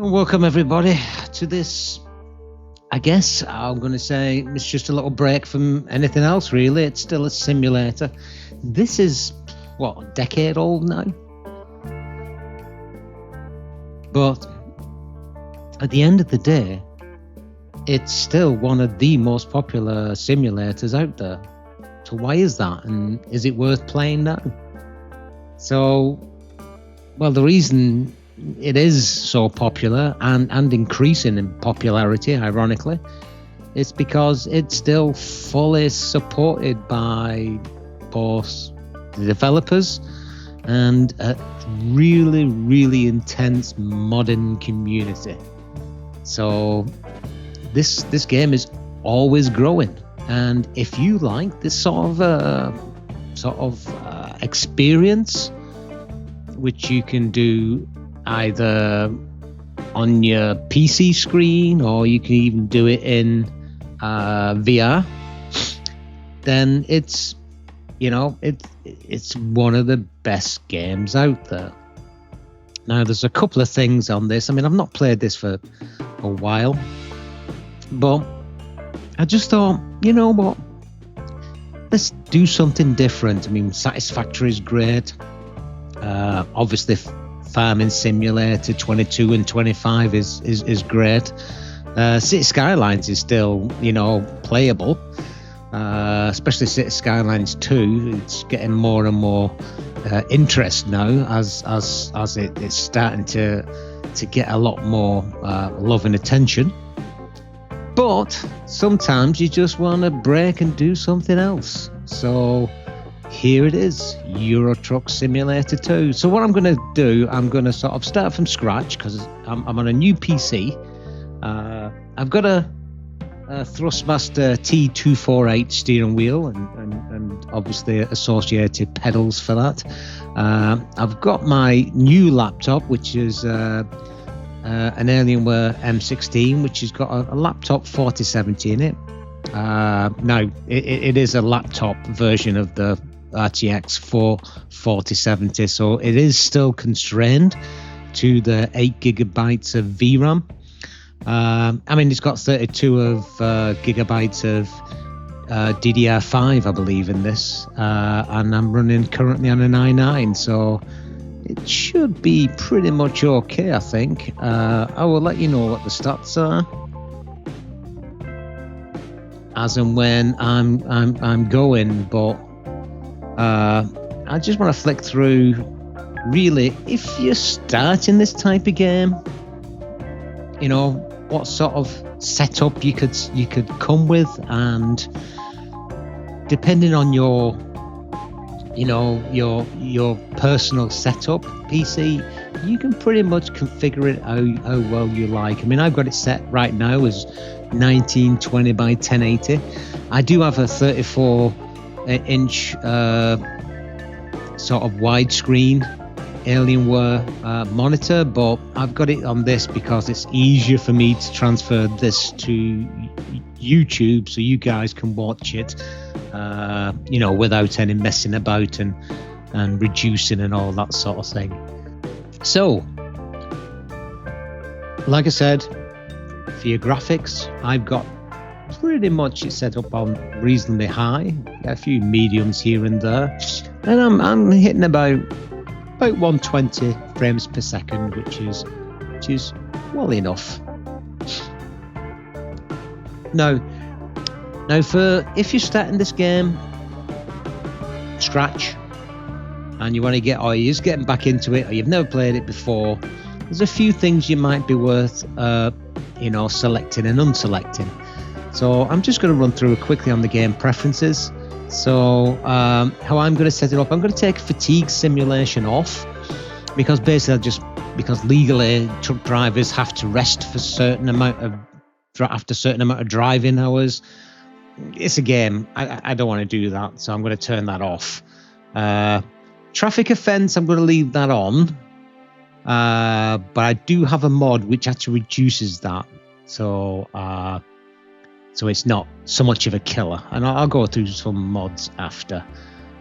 Welcome everybody to this. I guess I'm going to say it's just a little break from anything else, really. It's still a simulator. This is, what, a decade old now? But at the end of the day, it's still one of the most popular simulators out there. So why is that? And is it worth playing now? So, well, the reason it is so popular and increasing in popularity, ironically, it's because it's still fully supported by both the developers and a really, really intense modding community. So this game is always growing, and if you like this sort of experience, which you can do either on your PC screen or you can even do it in VR, then it's one of the best games out there. Now, there's a couple of things on this. I mean, I've not played this for a while, but I just thought, you know what? Let's do something different. I mean, Satisfactory is great. Obviously, Farming Simulator 22 and 25 is great. City Skylines is still, playable. Especially City Skylines 2. It's getting more and more interest now as it's starting to get a lot more love and attention. But sometimes you just want to break and do something else. So here it is, Euro Truck Simulator 2. So what I'm going to do, I'm going to sort of start from scratch because I'm on a new PC. I've got a Thrustmaster T248 steering wheel and obviously associated pedals for that. I've got my new laptop, which is an Alienware M16, which has got a laptop 4070 in it. Now, it is a laptop version of the RTX 4070, so it is still constrained to the 8 gigabytes of VRAM. I mean, it's got 32 of gigabytes of DDR5, I believe, in this, and I'm running currently on an i9, so it should be pretty much okay, I think. I will let you know what the stats are as and when I'm going, but I just want to flick through. Really, if you're starting this type of game, what sort of setup you could come with, and depending on your personal setup PC, you can pretty much configure it how well you like. I mean, I've got it set right now as 1920 by 1080. I do have a 34-inch sort of widescreen Alienware monitor, but I've got it on this because it's easier for me to transfer this to YouTube so you guys can watch it without any messing about and reducing and all that sort of thing. So like I said, for your graphics, I've got pretty much it set up on reasonably high, a few mediums here and there, and I'm hitting about 120 frames per second, which is well enough. Now for if you're starting this game scratch and you want to or you're just getting back into it, or you've never played it before, there's a few things you might be worth selecting and unselecting. So I'm just going to run through it quickly on the game preferences. So how I'm going to set it up, I'm going to take fatigue simulation off, because basically because legally truck drivers have to rest for after a certain amount of driving hours. It's a game. I don't want to do that, so I'm going to turn that off. Traffic offense, I'm going to leave that on, but I do have a mod which actually reduces that, so it's not so much of a killer, and I'll go through some mods after.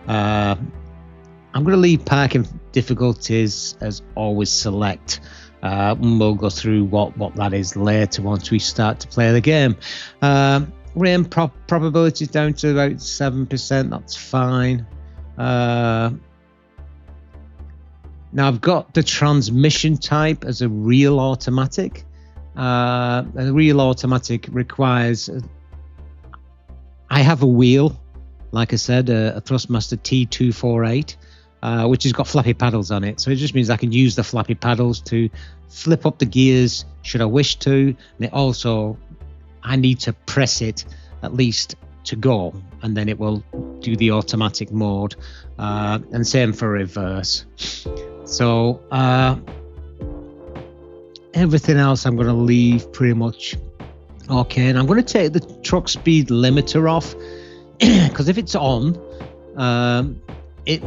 I'm going to leave parking difficulties as always select, And we'll go through what that is later once we start to play the game. Rain probability is down to about 7%. That's fine. Now I've got the transmission type as a real automatic. A real automatic requires... I have a wheel, like I said, a Thrustmaster T248, which has got flappy paddles on it. So it just means I can use the flappy paddles to flip up the gears should I wish to. And it also, I need to press it at least to go, and then it will do the automatic mode. And same for reverse. So everything else I'm going to leave pretty much okay. And I'm going to take the truck speed limiter off, because if it's on, it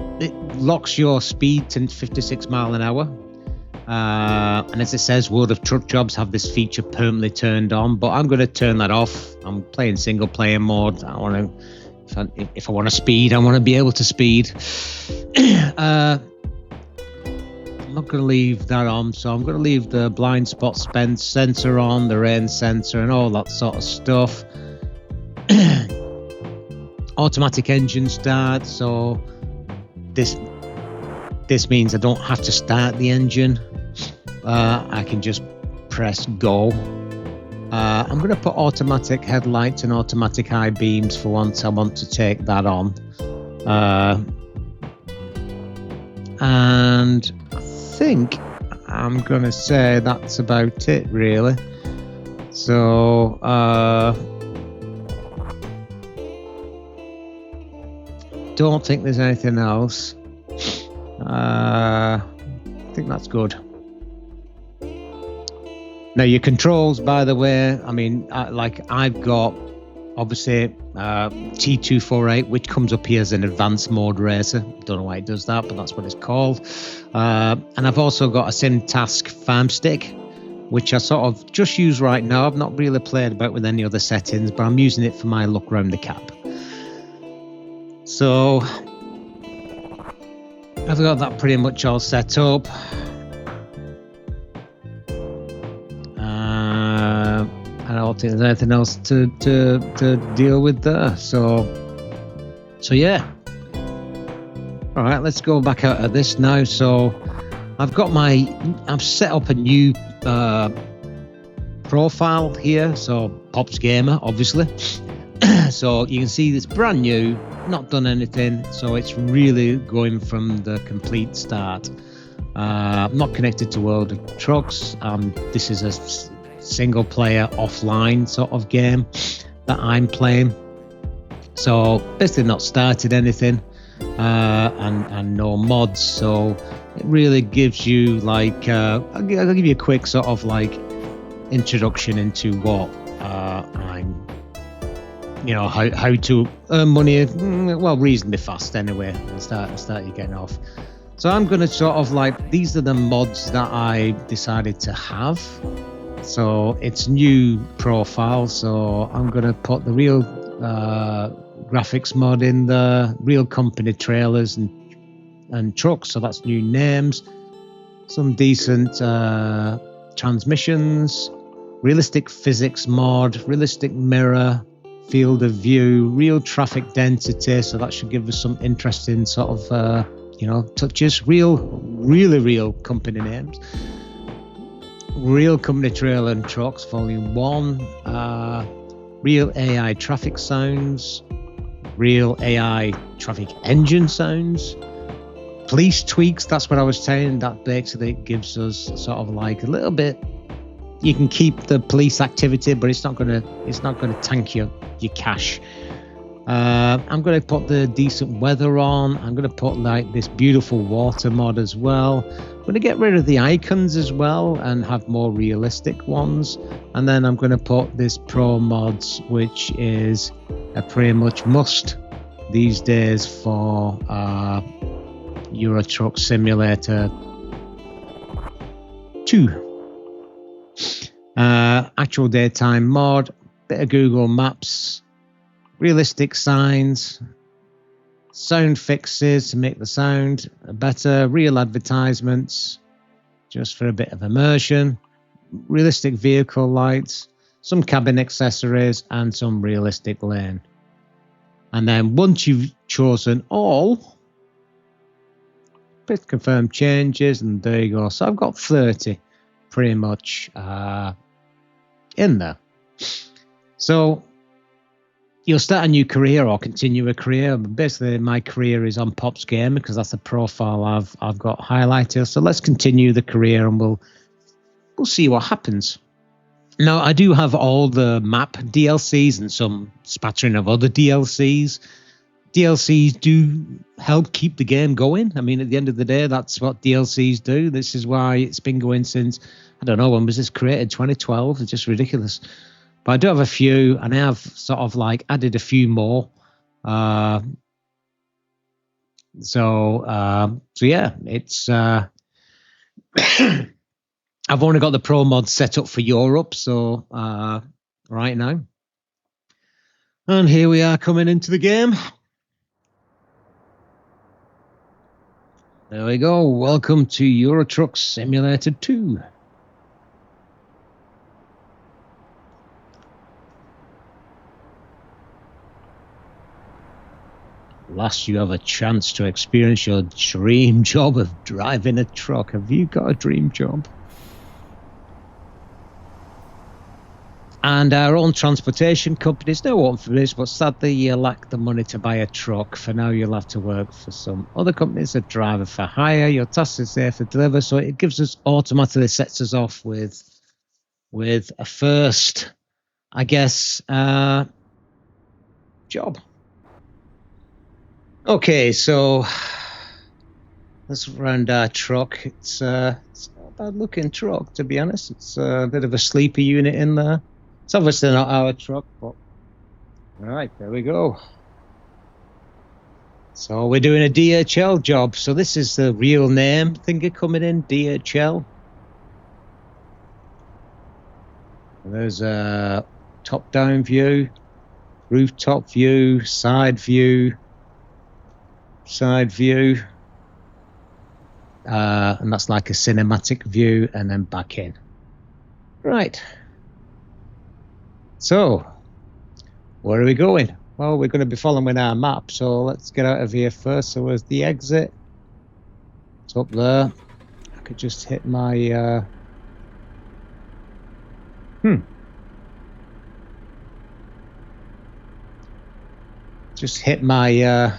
locks your speed to 56 mile an hour. And as it says, World of Truck Jobs have this feature permanently turned on, but I'm going to turn that off. I'm playing single player mode. I want to, if I want to speed, I want to be able to speed. I'm not going to leave that on, so I'm going to leave the blind spot sensor on, the rain sensor, and all that sort of stuff. Automatic engine start, so this means I don't have to start the engine. I can just press go. I'm going to put automatic headlights and automatic high beams for once I want to take that on. And I think I'm going to say that's about it, really. So don't think there's anything else. I think that's good. Now your controls, by the way, I mean, I've got obviously T248, which comes up here as an advanced mode racer. Don't know why it does that, but that's what it's called. And I've also got a SimTask farm stick, which I sort of just use right now. I've not really played about with any other settings, but I'm using it for my look around the cap. So I've got that pretty much all set up. I don't think there's anything else to deal with there. So yeah. All right, let's go back out of this now. So I've set up a new profile here. So Pops Gamer, obviously. So you can see it's brand new, not done anything. So it's really going from the complete start. I'm not connected to World of Trucks. This is a single player offline sort of game that I'm playing. So basically not started anything, and no mods. So it really gives you like, I'll give you a quick sort of like introduction into what I'm, how to earn money, well, reasonably fast anyway, and start you getting off. So I'm going to sort of like, these are the mods that I decided to have. So it's new profile. So I'm going to put the real graphics mod in the real company trailers and trucks. So that's new names, some decent transmissions, realistic physics mod, realistic mirror, field of view, real traffic density. So that should give us some interesting sort of, touches. Really real company names. Real company trailer and trucks, volume 1. Real AI traffic sounds. Real AI traffic engine sounds. Police tweaks, that's what I was saying. That basically gives us sort of like a little bit. You can keep the police activity, but it's not gonna tank your cash. I'm going to put the decent weather on. I'm going to put like this beautiful water mod as well. I'm going to get rid of the icons as well and have more realistic ones. And then I'm going to put this pro mods, which is a pretty much must these days for Euro Truck Simulator 2. Actual daytime mod, bit of Google Maps, realistic signs, sound fixes to make the sound better, real advertisements, just for a bit of immersion. Realistic vehicle lights, some cabin accessories, and some realistic lane. And then once you've chosen all, please confirm changes, and there you go. So I've got 30 pretty much in there. So you'll start a new career or continue a career. Basically, my career is on Pops Game because that's the profile I've got highlighted. So let's continue the career, and we'll see what happens. Now, I do have all the map DLCs and some spattering of other DLCs. DLCs do help keep the game going. I mean, at the end of the day, that's what DLCs do. This is why it's been going since, I don't know, when was this created? 2012? It's just ridiculous. But I do have a few, and I have sort of like added a few more. So yeah, it's I've only got the pro mod set up for Europe, so right now. And here we are coming into the game. There we go. Welcome to Euro Truck Simulator 2. Last you have a chance to experience your dream job of driving a truck. Have you got a dream job? And our own transportation companies now open for this, but sadly you lack the money to buy a truck. For now, you'll have to work for some other companies that drive for hire. Your task is there to deliver, so it gives us automatically sets us off with a first, I guess, job. Okay, so let's round our truck. It's not a bad looking truck, to be honest. It's a bit of a sleeper unit in there. It's obviously not our truck, but all right, there we go. So we're doing a DHL job. So this is the real name thingy coming in, DHL. And there's a top-down view, rooftop view, side view, and that's like a cinematic view, and then back in. Right. So, where are we going? Well, we're going to be following our map, so let's get out of here first. So where's the exit? It's up there. I could just hit my... Just hit my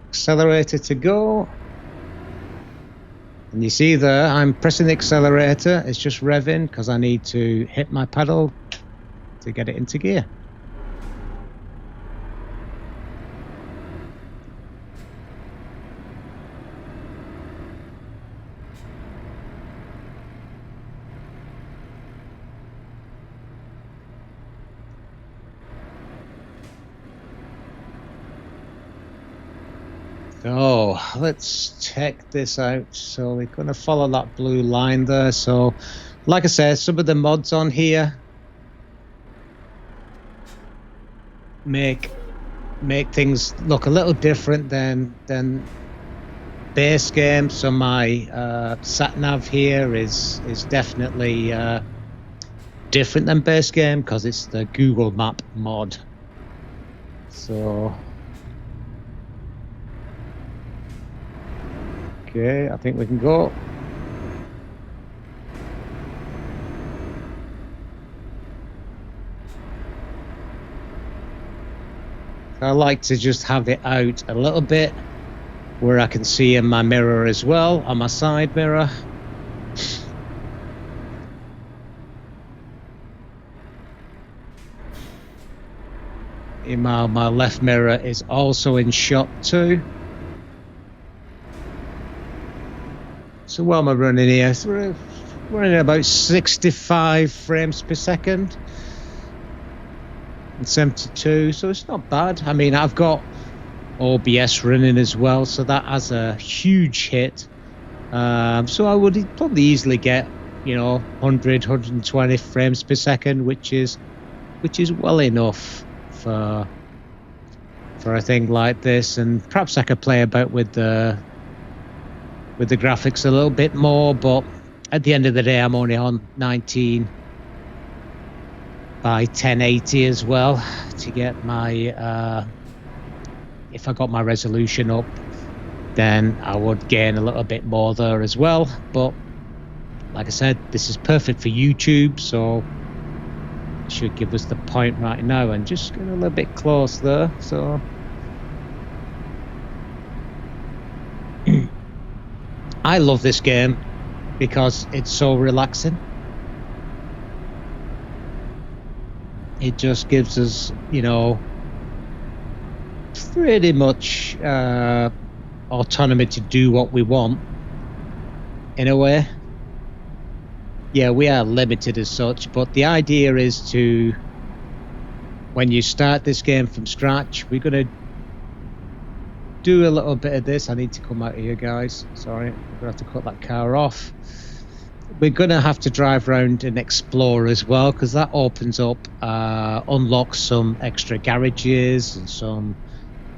accelerator to go. And you see there, I'm pressing the accelerator. It's just revving because I need to hit my pedal to get it into gear. So let's check this out. So we're going to follow that blue line there. So like I said, some of the mods on here make things look a little different than base game. So my sat nav here is definitely different than base game because it's the Google Map mod. So okay, I think we can go. I like to just have it out a little bit where I can see in my mirror as well, on my side mirror. My left mirror is also in shot too. So while I'm running here, so we're running about 65 frames per second. 72, so it's not bad. I mean, I've got OBS running as well, so that has a huge hit. So I would probably easily get, 100, 120 frames per second, which is well enough for a thing like this. And perhaps I could play about with the graphics a little bit more, but at the end of the day, I'm only on 19 by 1080 as well to get my if I got my resolution up, then I would gain a little bit more there as well. But like I said, this is perfect for YouTube, so it should give us the point right now. And just get a little bit close there. So I love this game because it's so relaxing. It just gives us, you know, pretty much autonomy to do what we want in a way. Yeah, we are limited as such, but the idea is to, when you start this game from scratch, we're going to do a little bit of this. I need to come out here, guys. Sorry, I'm going to have to cut that car off. We're going to have to drive around and explore as well, because that opens up, unlocks some extra garages and some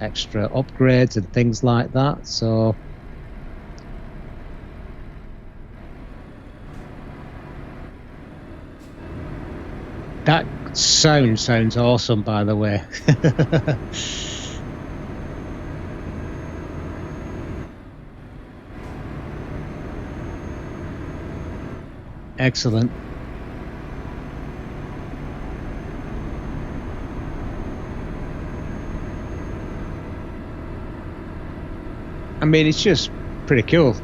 extra upgrades and things like that. So that sounds awesome, by the way. Excellent. I mean, it's just pretty cool.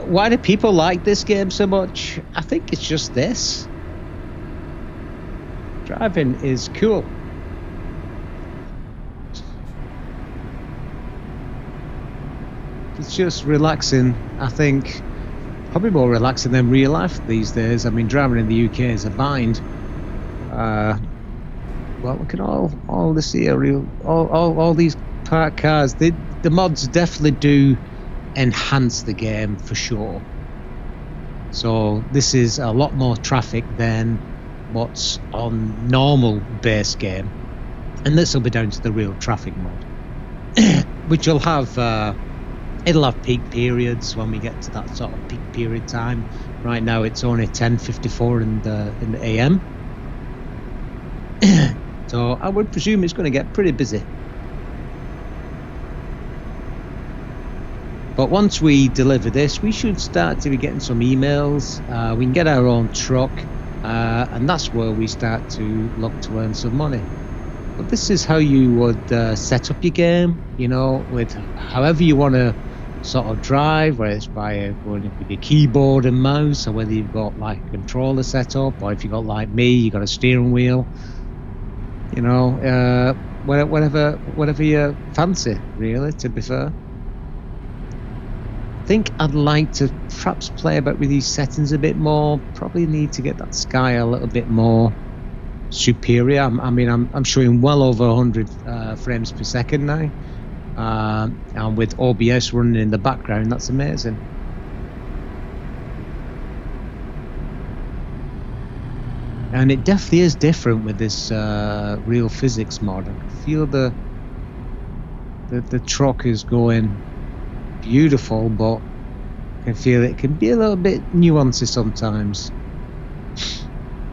Why do people like this game so much? I think it's just this. Driving is cool. It's just relaxing. I think probably more relaxing than real life these days. I mean, driving in the UK is a bind. Well, look at all this here, all these parked cars. The mods definitely do enhance the game for sure. So this is a lot more traffic than what's on normal base game, and this will be down to the real traffic mod, which will have it'll have peak periods when we get to that sort of peak period time. Right now it's only 10:54 in the AM. So I would presume it's going to get pretty busy. But once we deliver this, we should start to be getting some emails. We can get our own truck, and that's where we start to look to earn some money. But this is how you would set up your game, you know, with however you want to sort of drive, whether it's by going with your keyboard and mouse, or whether you've got like a controller set up, or if you've got like me, you've got a steering wheel, you know, whatever you fancy, really, to be fair. I think I'd like to perhaps play about with these settings a bit more. Probably need to get that sky a little bit more superior. I mean, I'm showing well over 100 frames per second now, and with OBS running in the background, that's amazing. And it definitely is different with this real physics mod. I can feel the truck is going beautiful, but I can feel it can be a little bit nuancy sometimes,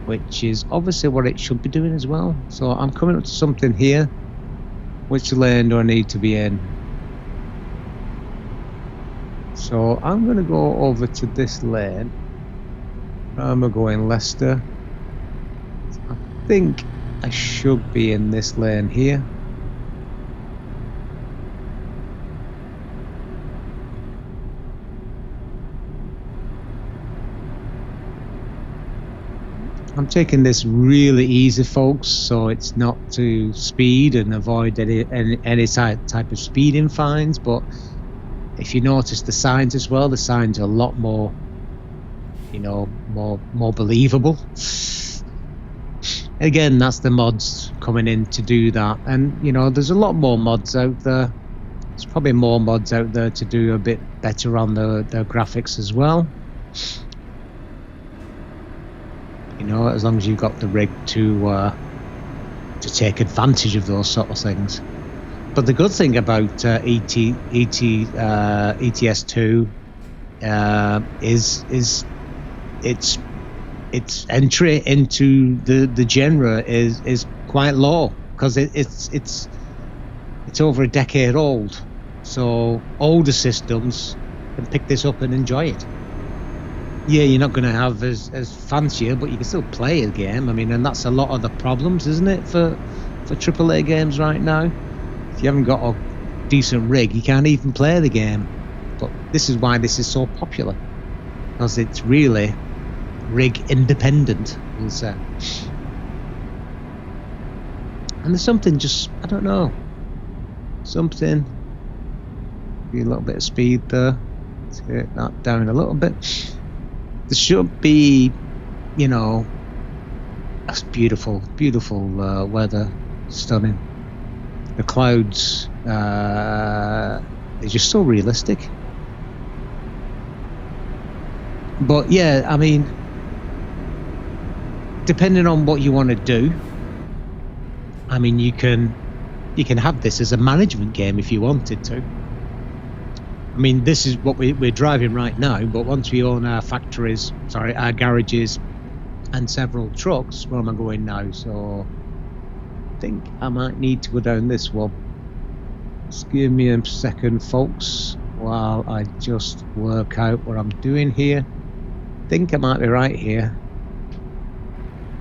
which is obviously what it should be doing as well. So I'm coming up to something here. Which lane do I need to be in? So I'm going to go over to this lane. I'm going Leicester. I think I should be in this lane here. I'm taking this really easy, folks, so it's not to speed and avoid any type of speeding fines. But if you notice the signs as well, the signs are a lot more, you know, more believable. Again, that's the mods coming in to do that. And, you know, there's a lot more mods out there. There's probably more mods out there to do a bit better on the graphics as well. You know, as long as you've got the rig to take advantage of those sort of things. But the good thing about ETS2 is its entry into the genre is quite low, because it's over a decade old. So older systems can pick this up and enjoy it. Yeah, you're not going to have as fancier, but you can still play a game. I mean, and that's a lot of the problems, isn't it, for AAA games right now? If you haven't got a decent rig, you can't even play the game. But this is why this is so popular, because it's really rig independent, we'll say. And there's something just, I don't know, something, be a little bit of speed there. Take that down a little bit. There should be, you know, that's beautiful weather, stunning. The clouds, they're just so realistic. But yeah, I mean, depending on what you want to do, I mean, you can have this as a management game if you wanted to. I mean, this is what we're driving right now, but once we own our our garages and several trucks, where am I going now? So I think I might need to go down this one. Just give me a second, folks, while I just work out what I'm doing here. I think I might be right here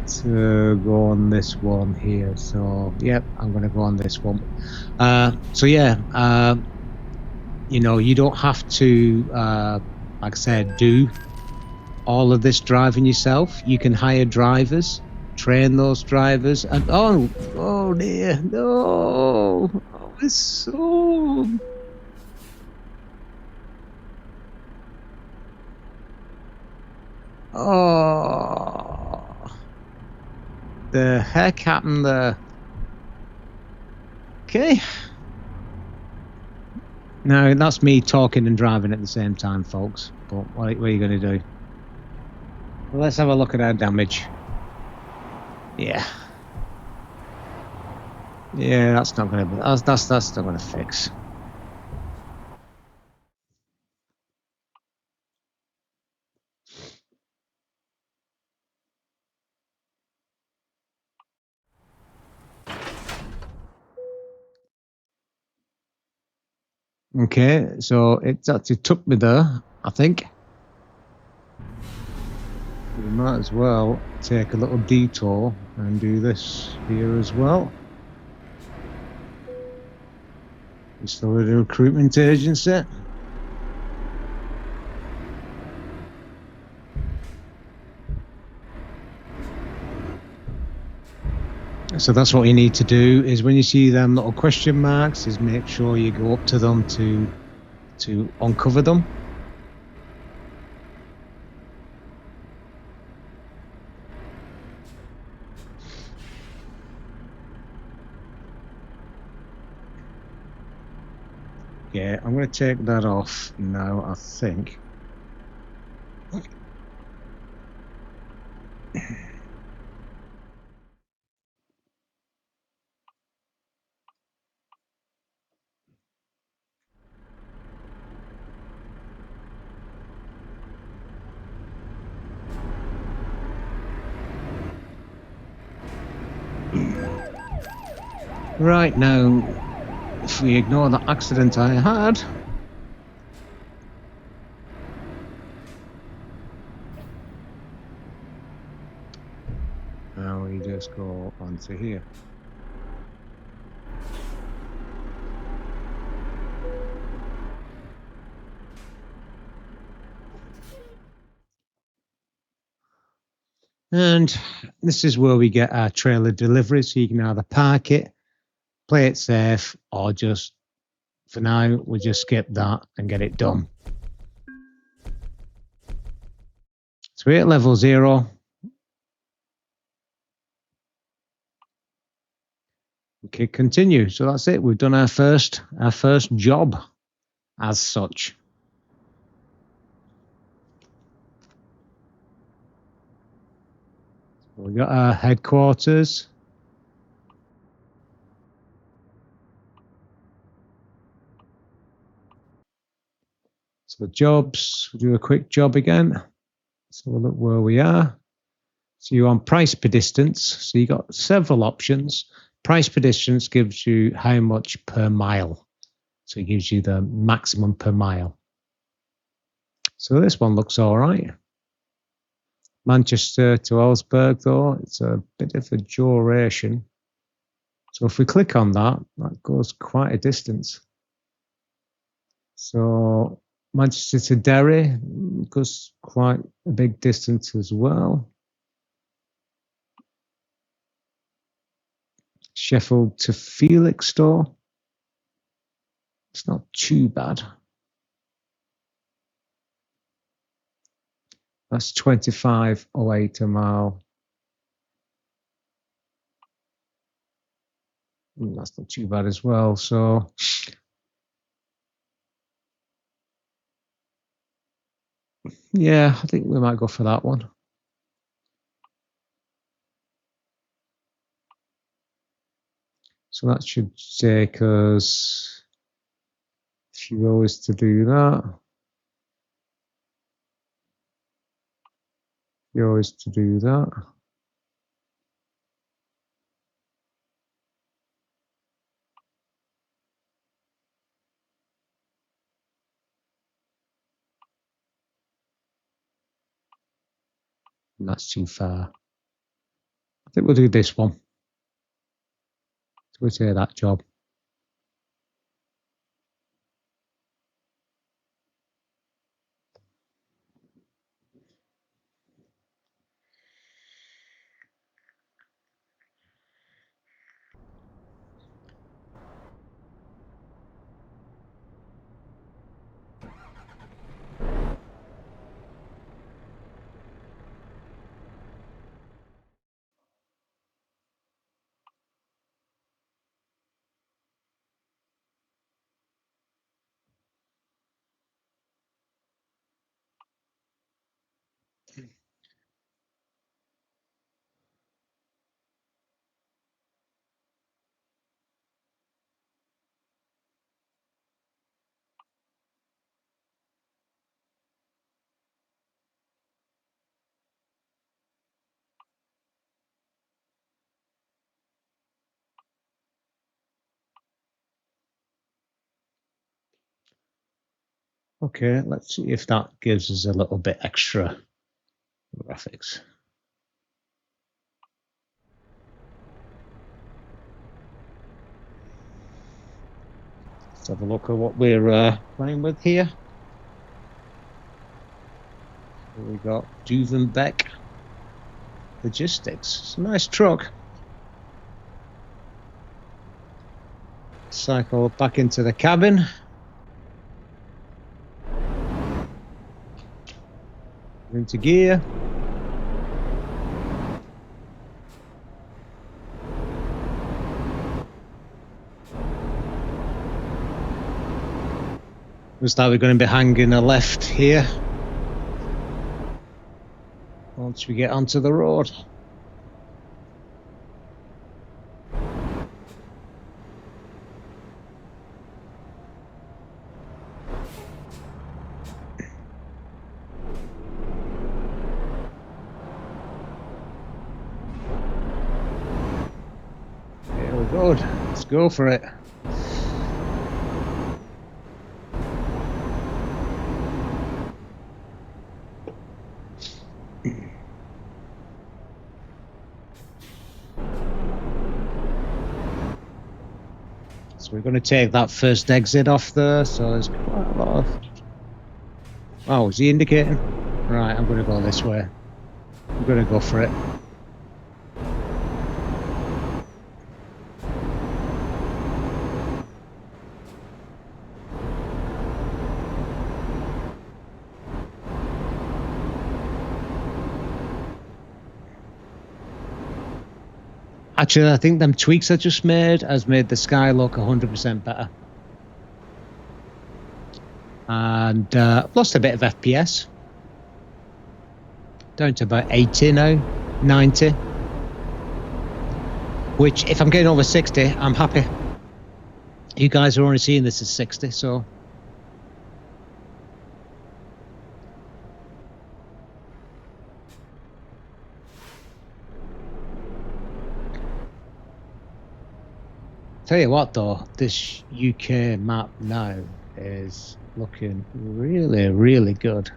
to go on this one here. So, yep, I'm going to go on this one. So, yeah, you know, you don't have to, like I said, do all of this driving yourself. You can hire drivers, train those drivers, and oh dear, no, oh, it's so. Oh, the heck happened there? Okay. Now, that's me talking and driving at the same time, folks. But what are you going to do? Well, let's have a look at our damage. Yeah. Yeah, that's not going to. That's not going to fix. Okay, so it actually took me there, I think. We might as well take a little detour and do this here as well. It's still a recruitment agency. So that's what you need to do, is when you see them little question marks, is make sure you go up to them to uncover them. Yeah, I'm going to take that off now, I think. Right, now, if we ignore the accident I had, now we just go onto here. And this is where we get our trailer delivery, so you can either park it, play it safe, or just, for now, we'll just skip that and get it done. So we're at level 0. Okay, continue. So that's it. We've done our first job as such. We got our headquarters. So jobs, we'll do a quick job again. So we'll look where we are. So you're on price per distance. So you got several options. Price per distance gives you how much per mile. So it gives you the maximum per mile. So this one looks all right. Manchester to Augsburg, though, it's a bit of a duration. So if we click on that, that goes quite a distance. So Manchester to Derry goes quite a big distance as well. Sheffield to Felixstowe. It's not too bad. That's 25.08 a mile. That's not too bad as well. So yeah, I think we might go for that one. So that should take us a few hours to do that. A few hours to do that. And that's too far. I think we'll do this one. So we'll take that job. Okay, let's see if that gives us a little bit extra graphics. Let's have a look at what we're playing with here. So we got Duvenbeck Logistics. It's a nice truck. Cycle back into the cabin. Into gear. Looks like we're going to be hanging a left here once we get onto the road. Here we go. Let's go for it. So we're going to take that first exit off there, so there's quite a lot of... Oh, is he indicating? Right, I'm going to go this way. I'm going to go for it. Actually, I think them tweaks I just made has made the sky look 100% better. And I've lost a bit of FPS. Down to about 80 now, 90. Which, if I'm getting over 60, I'm happy. You guys are only seeing this as 60, so... Tell you what, though, this UK map now is looking really, really good.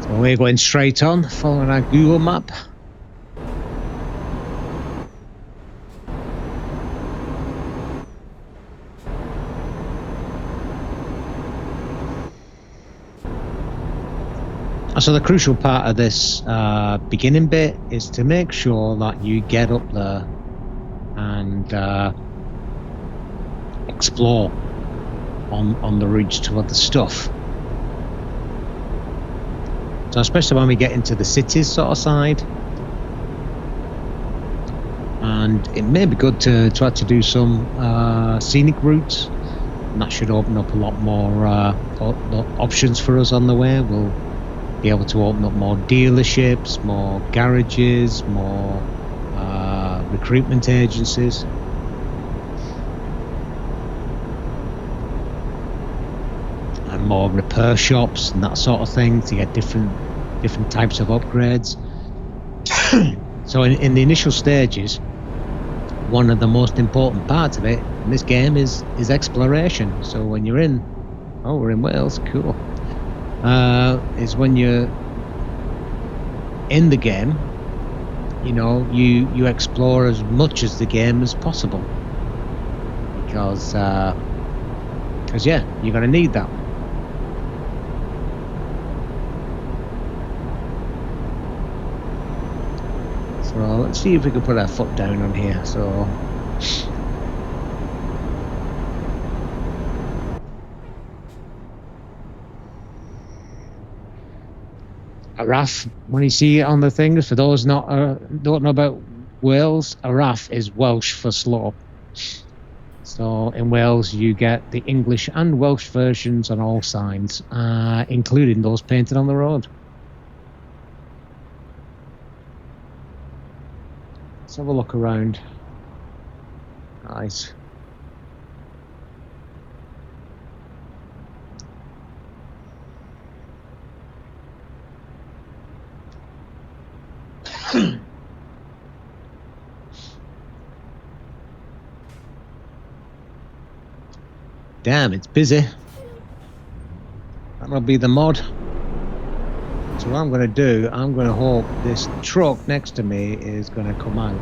So we're going straight on, following our Google map. So the crucial part of this beginning bit is to make sure that you get up there and explore on the routes to other stuff. So especially when we get into the cities sort of side, and it may be good to try to do some scenic routes, and that should open up a lot more options for us on the way. We'll be able to open up more dealerships, more garages, more recruitment agencies. And more repair shops and that sort of thing to get different types of upgrades. So in the initial stages, one of the most important parts of it in this game is exploration. So when you're in, we're in Wales, cool. Is when you're in the game, you know, you explore as much as the game as possible, because yeah, you're gonna need that. So let's see if we can put our foot down on here. So a RAF, when you see it on the things, for those don't know about Wales, a RAF is Welsh for slope. So in Wales you get the English and Welsh versions on all signs, including those painted on the road. Let's have a look around. Nice. Damn, it's busy. That'll be the mod. So what I'm going to do, I'm going to hope this truck next to me is going to come out.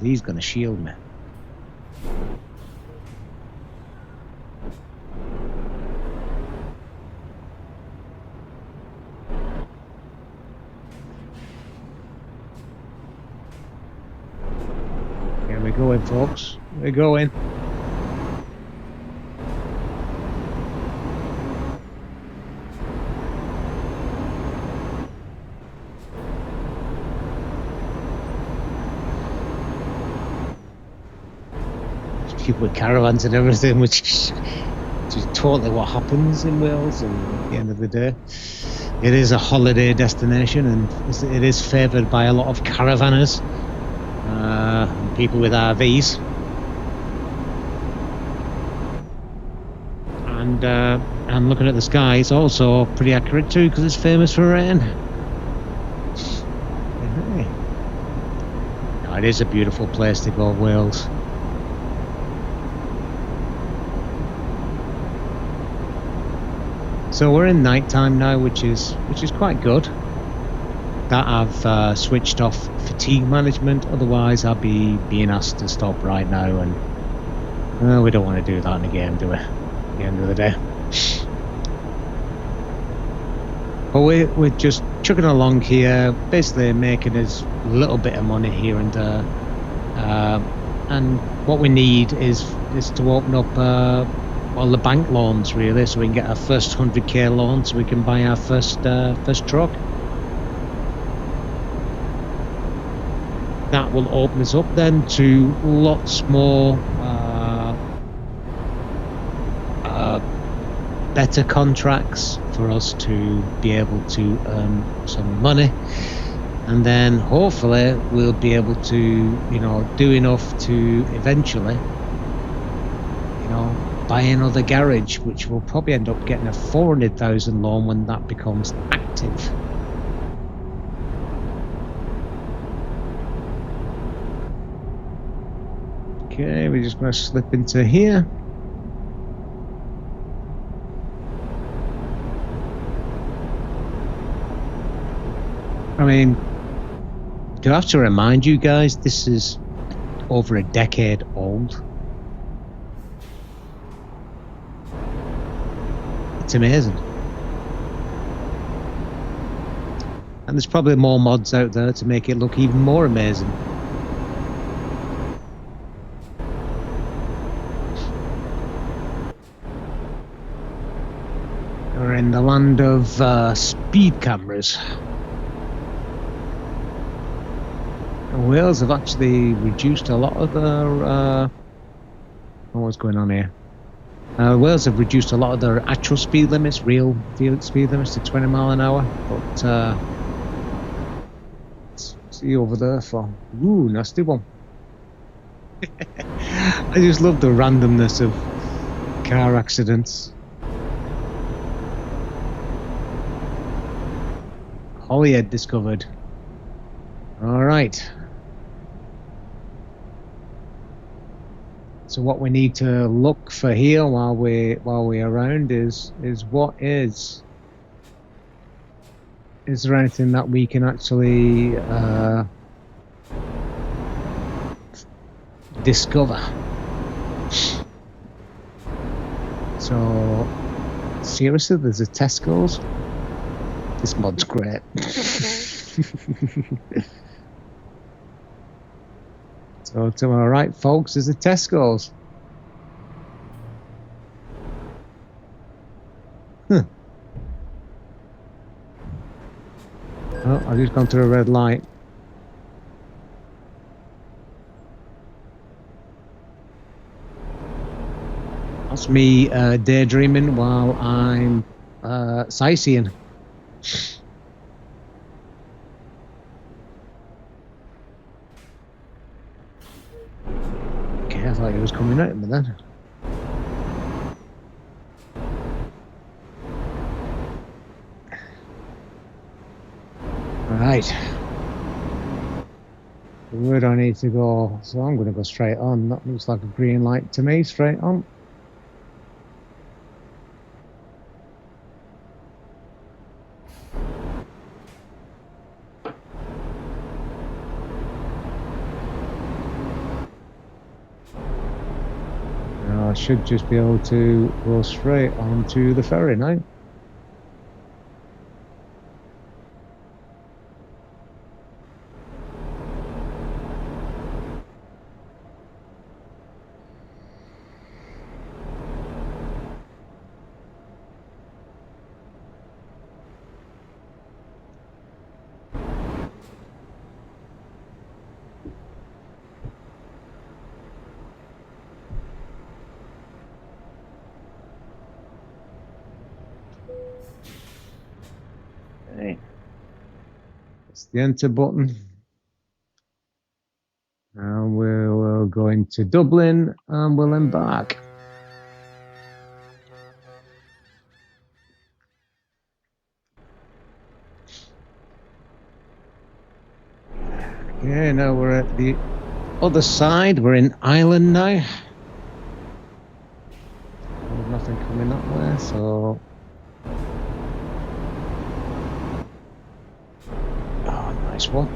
He's going to shield me. Here we go in, folks. We're going. With caravans and everything, which is totally what happens in Wales. And at the end of the day, it is a holiday destination, and it is favoured by a lot of caravanners and people with RVs. And looking at the sky, it's also pretty accurate too, because it's famous for rain. No, it is a beautiful place to go, Wales. So we're in night time now, which is quite good. That I've switched off fatigue management. Otherwise, I'd be being asked to stop right now, and we don't want to do that in a game, do we? At the end of the day. But we're just chugging along here, basically making us a little bit of money here and there. And what we need is to open up. Well, the bank loans, really, so we can get our first 100k loan, so we can buy our first truck. That will open us up then to lots more better contracts for us to be able to earn some money, and then hopefully we'll be able to, you know, do enough to eventually, you know, buy another garage, which will probably end up getting a 400,000 loan when that becomes active. Okay, we're just going to slip into here. I mean, do I have to remind you guys, this is over a decade old. It's amazing. And there's probably more mods out there to make it look even more amazing. We're in the land of speed cameras. And Wales have actually reduced a lot of their... what's going on here? Wales have reduced a lot of their actual speed limits, real speed limits, to 20 mile an hour. But let's see over there for... Ooh, nasty one. I just love the randomness of car accidents. Holyhead discovered. All right. So what we need to look for here while we're around is what is there anything that we can actually discover? So seriously, there's a Tesco's. This mod's great. So to my right, folks, is a Tesco's. Huh. Oh, I've just gone through a red light. That's me daydreaming while I'm sightseeing. Okay, I thought he was coming at me then. Right. Where do I need to go? So I'm going to go straight on. That looks like a green light to me, straight on. Now I should just be able to go straight onto the ferry now. Okay. It's the enter button. And we'll go into Dublin and we'll embark. Okay, now we're at the other side. We're in Ireland now. There's nothing coming up there, so... Oh, nice one.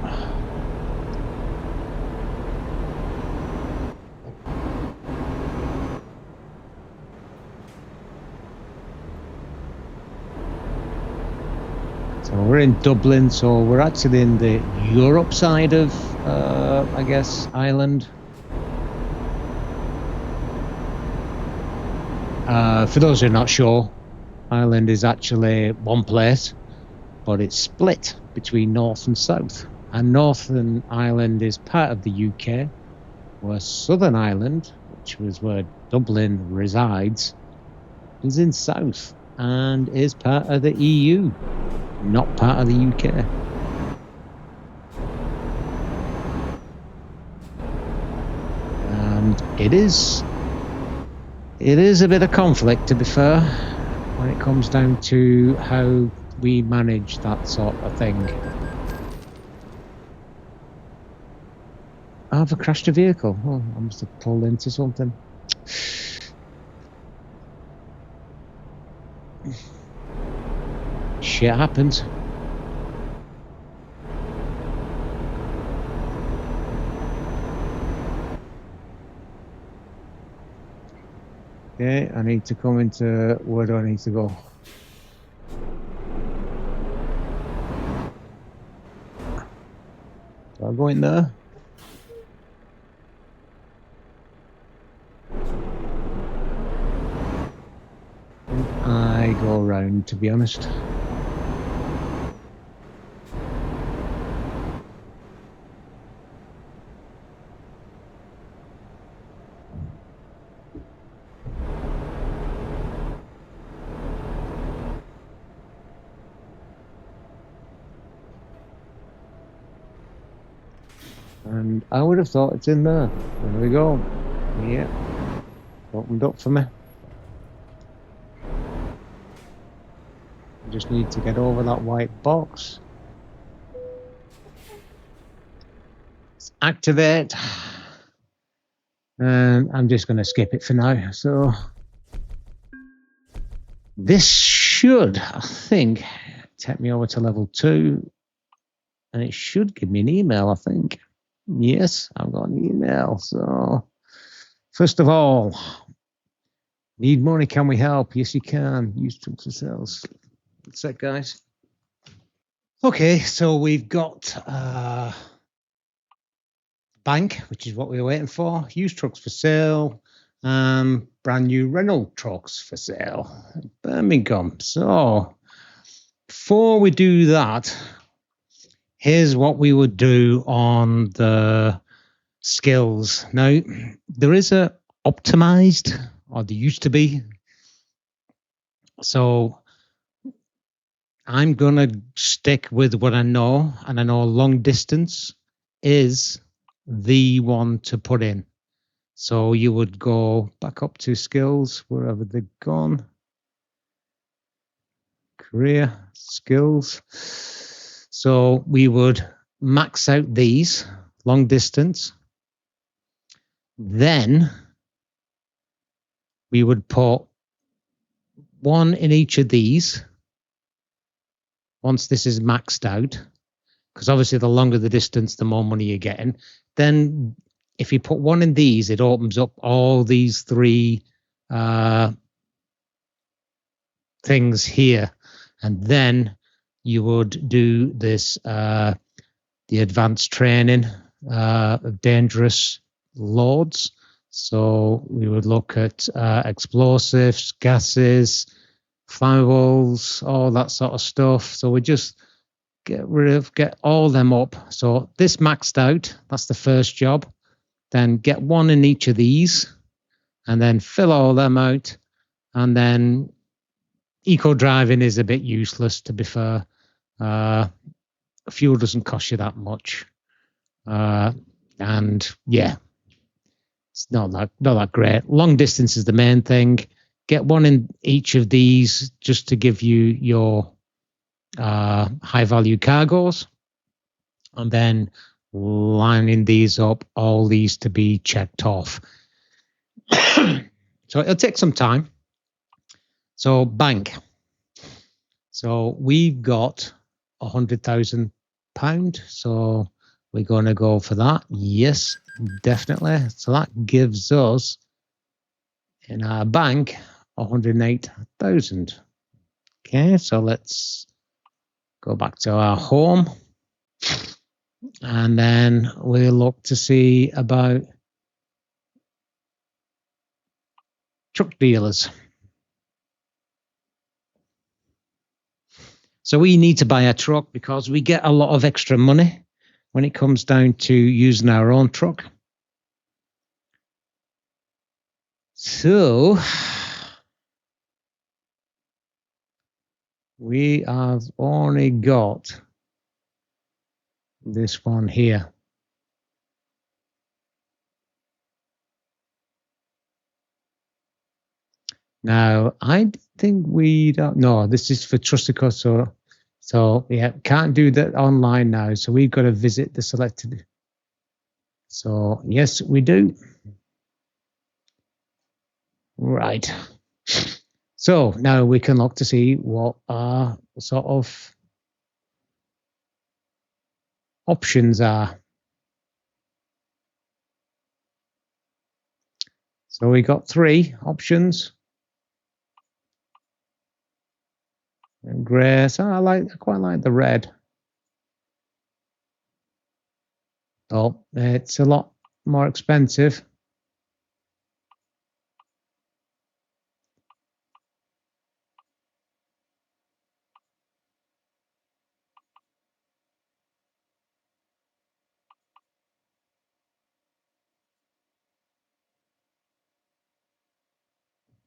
So we're in Dublin, so we're actually in the Europe side of, I guess, Ireland. For those who are not sure, Ireland is actually one place, but it's split between North and South. And Northern Ireland is part of the UK, where Southern Ireland, which was where Dublin resides, is in South and is part of the EU, not part of the UK. And it is a bit of conflict, to be fair, when it comes down to how we manage that sort of thing. Have I crashed a vehicle? Oh, I must have pulled into something. Shit happens. Okay, I need to come into, where do I need to go? Do I go in there? I go around, to be honest. And I would have thought it's in there. There we go. Yeah. Opened up for me. I just need to get over that white box. Let's activate. I'm just going to skip it for now. So this should, I think, take me over to level 2. And it should give me an email, I think. Yes, I've got an email. So first of all, need money, can we help? Yes, you can. Use tools for sales. That's it, guys. Okay, so we've got bank, which is what we were waiting for. Used trucks for sale. Brand new Renault trucks for sale. Birmingham. So before we do that, here's what we would do on the skills. Now, there is a optimized, or there used to be. So I'm going to stick with what I know, and I know long distance is the one to put in. So you would go back up to skills, wherever they've gone. Career, skills. So we would max out these, long distance. Then we would put one in each of these. Once this is maxed out, because obviously the longer the distance, the more money you're getting. Then if you put one in these, it opens up all these 3 things here. And then you would do this, the advanced training of dangerous loads. So we would look at explosives, gases, flammables, all that sort of stuff. So we just get all them up. So this maxed out, that's the first job. Then get one in each of these, and then fill all them out. And then eco driving is a bit useless, to be fair. Fuel doesn't cost you that much, and yeah, it's not that great. Long distance is the main thing. Get one in each of these just to give you your high value cargoes, and then lining these up, all these to be checked off. So it'll take some time. So bank. So we've got £100,000. So we're going to go for that. Yes, definitely. So that gives us in our bank 108,000. Okay, so let's go back to our home, and then we'll look to see about truck dealers. So we need to buy a truck because we get a lot of extra money when it comes down to using our own truck. So we have only got this one here. Now, I think we don't. No, this is for trusted customer. So yeah, can't do that online now. So we've got to visit the selected. So yes, we do. Right. So now we can look to see what our sort of options are. So we got 3 options. And grey. So I quite like the red. Oh, it's a lot more expensive.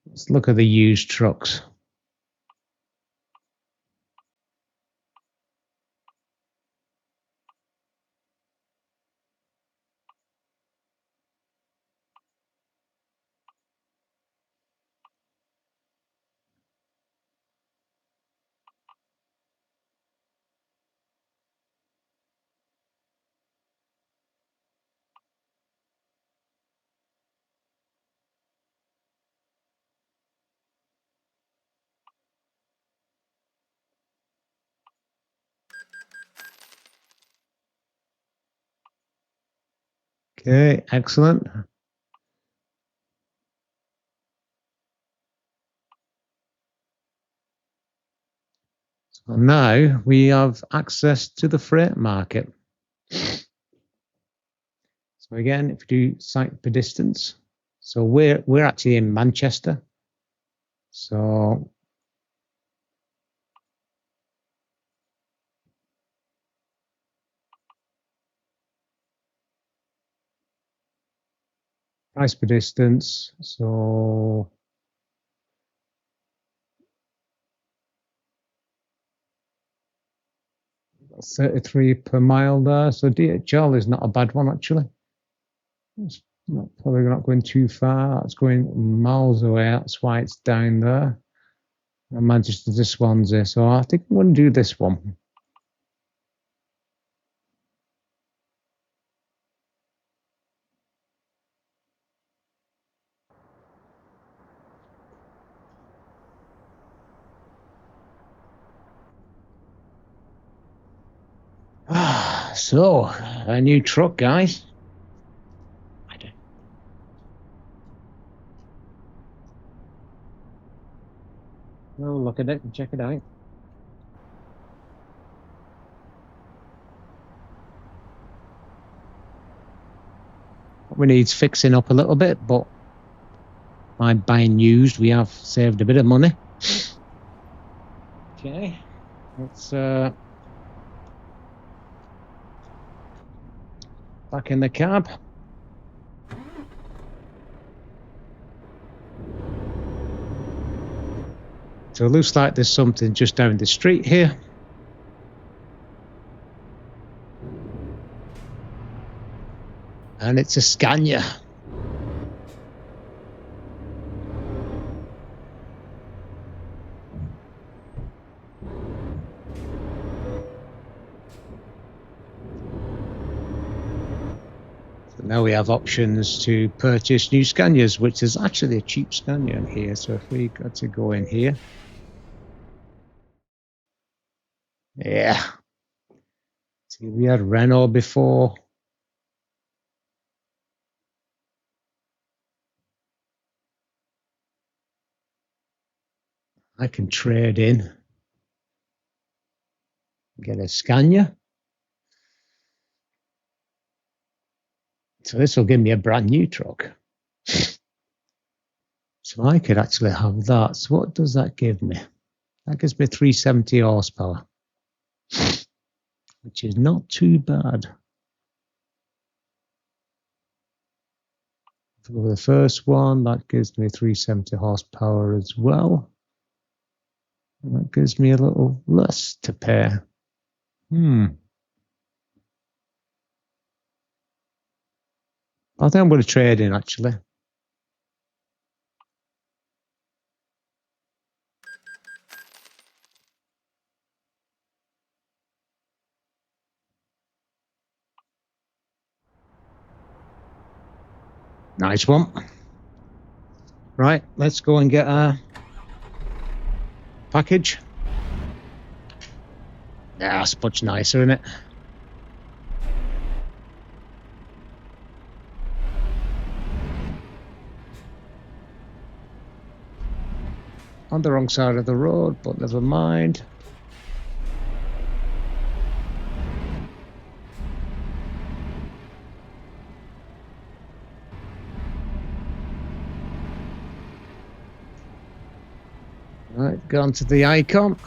Let's look at the used trucks. Okay, excellent. So now we have access to the freight market. So again, if you do site per distance, so we're actually in Manchester. So price per distance. So 33 per mile there. So DHL is not a bad one actually. It's probably not going too far. It's going miles away. That's why it's down there. And Manchester to Swansea. So I think I'm going to do this one. So a new truck, guys. We'll look at it and check it out. We needs fixing up a little bit, but by buying used, we have saved a bit of money. Okay, let's back in the cab. So it looks like there's something just down the street here. And it's a Scania. So now we have options to purchase new Scanias, which is actually a cheap Scania in here. So if we got to go in here. Yeah. See, we had Renault before. I can trade in, get a Scania. So this will give me a brand new truck. So I could actually have that. So what does that give me? That gives me 370 horsepower, which is not too bad. For the first one, that gives me 370 horsepower as well. And that gives me a little less to pay. I think I'm going to trade in actually. Nice one. Right, let's go and get our package. Yeah, that's much nicer, isn't it? On the wrong side of the road, but never mind. Right, gone to the icon.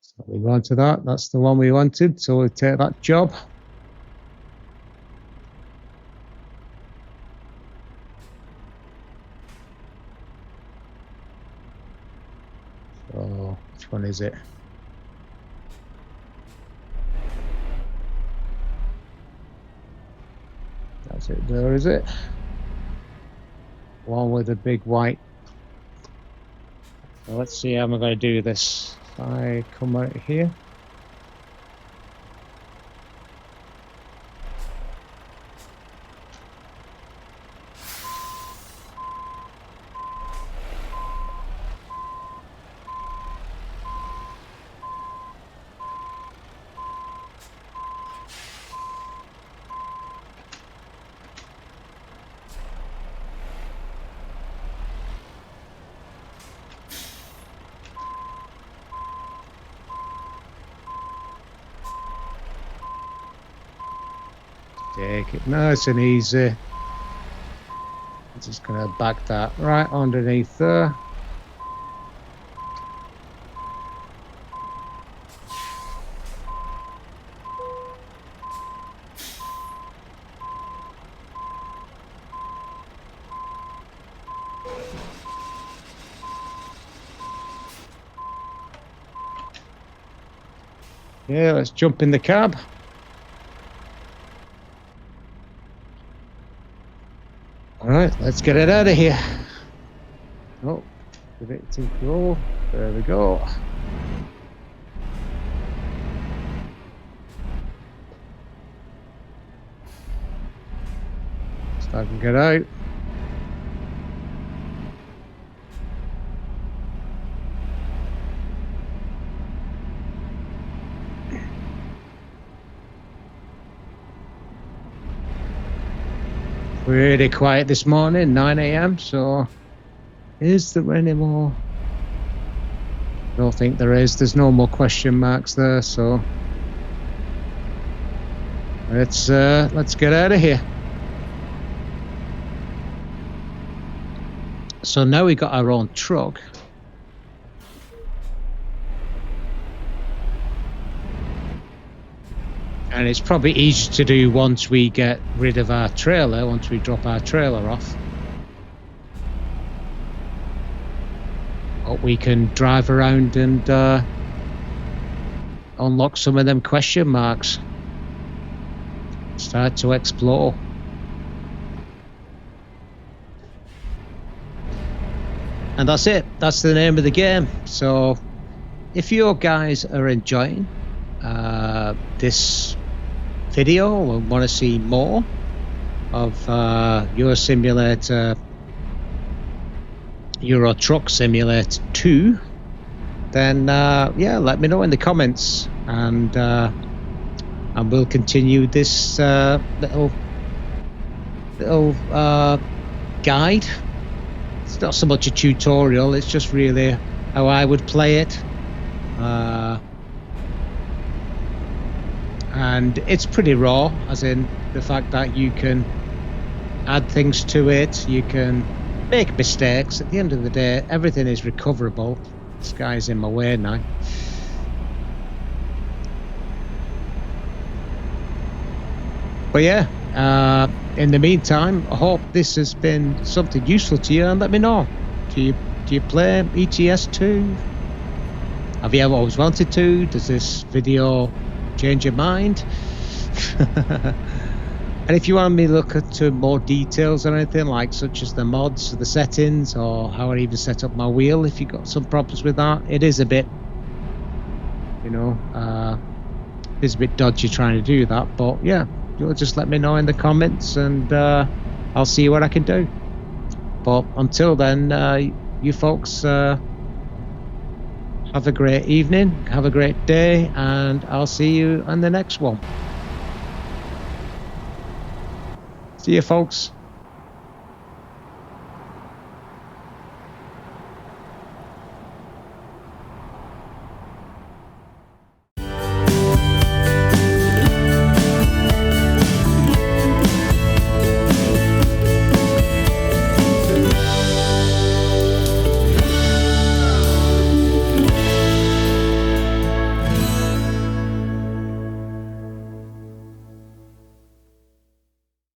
So we wanted that. That's the one we wanted. So we'll take that job. So which one is it? That's it there, is it? One with a big white. So let's see how I'm going to do this. If I come out here. Take it nice and easy. I'm just going to back that right underneath there. Yeah, let's jump in the cab. All right, let's get it out of here. Oh, give it to go. There we go. So I can get out. Really quiet this morning, 9 AM, so is there any more? I don't think there is. There's no more question marks there, so let's get out of here. So now we got our own truck. And it's probably easy to do once we get rid of our trailer, once we drop our trailer off. But we can drive around and unlock some of them question marks. Start to explore. And that's it. That's the name of the game. So if you guys are enjoying this video and want to see more of Euro Simulator, Euro Truck Simulator 2, then yeah, let me know in the comments, and we'll continue this little guide. It's not so much a tutorial, it's just really how I would play it. And it's pretty raw, as in the fact that you can add things to it, you can make mistakes. At the end of the day, everything is recoverable. This guy's in my way now. But yeah, in the meantime, I hope this has been something useful to you, and let me know. Do you play ETS2? Have you ever always wanted to? Does this video change your mind? And if you want me to look into more details or anything, like such as the mods, the settings, or how I even set up my wheel, if you've got some problems with that, it is a bit, it's a bit dodgy trying to do that. But yeah, you'll just let me know in the comments, and I'll see what I can do. But until then, you folks have a great evening, have a great day, and I'll see you on the next one. See you, folks.